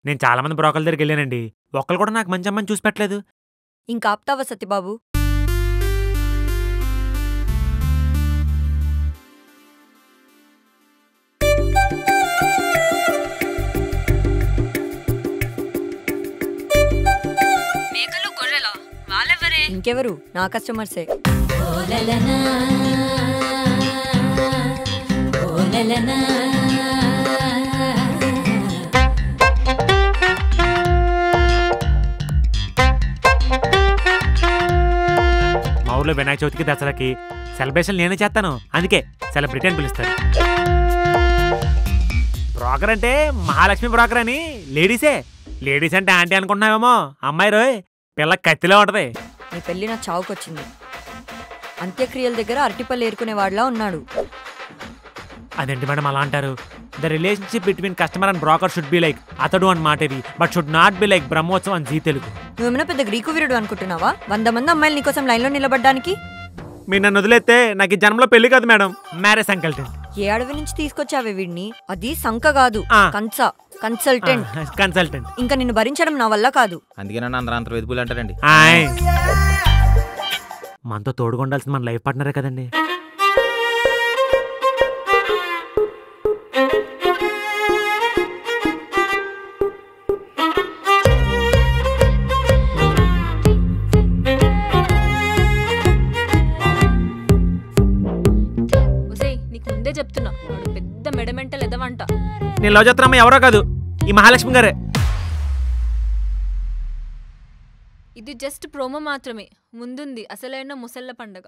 నేను చాలా మంది బ్రోకర్ల దగ్గరికి వెళ్ళానండి. ఒక్కళ్ళు కూడా నాకు మంచి అమ్మని చూసి పెట్టలేదు. ఇంకా ఆపుతావా సత్యబాబు? మేకలు గొర్రెలా? వాళ్ళెవరే? ఇంకెవరు, నా కస్టమర్సే. మా ఊర్లో వినాయక చవితికి దసరాకి సెలబ్రేషన్ నేనే చేస్తాను. అందుకే సెలబ్రిటీ అని పిలుస్తారు. బ్రోకర్ అంటే మహాలక్ష్మి బ్రోకర్ అని లేడీసే. లేడీస్ అంటే ఆంటీ అనుకుంటున్నావేమో, అమ్మాయి రోయ్ పిల్ల కత్తిలో ఉంటది. నీ పెళ్లి నా చావుకొచ్చింది. అంత్యక్రియల దగ్గర అరటిపళ్ళు ఏరుకునేవాడిలా ఉన్నాడు. అదేంటి మేడం అలా అంటారు? The relationship between customer and broker should be like అతడు అని మాట ఇది, but should not be like Brahmotsavam అని జీ తెలుగు. నువ్వేమైనా పెద్ద గ్రీకు వీరుడు అనుకుంటున్నావా? 100 మంది అమ్మాయిలు నీకోసం లైన్లో నిలబడ్డానికి. మీరు నన్ను వదిలేస్తే నాకు ఈ జన్మలో పెళ్లి కాదు మేడం, మ్యారేజ్ అంకల్టెంట్. ఏ అడవి నుంచి తీసుకొచ్చావే వీడిని? అది సంక కాదు, కంచ. కన్సల్టెంట్. ఇంకా నిన్ను భరించడం నా వల్ల కాదు. అందుకే నన్ను అందరూ అంతర్ వెతుకులు అంటారండి. మనతో తోడుగా ఉండాల్సిన మన లైఫ్ పార్ట్నరే కదండి. చెప్తున్నా, పెద్ద మెడమెంటల్ ఎదవంట. నేను లవ్ చేస్తున్నా ఎవరో కాదు, ఈ మహాలక్ష్మి గారే. ఇది జస్ట్ ప్రోమో మాత్రమే, ముందుంది అసలైన ముసళ్ళ పండగ.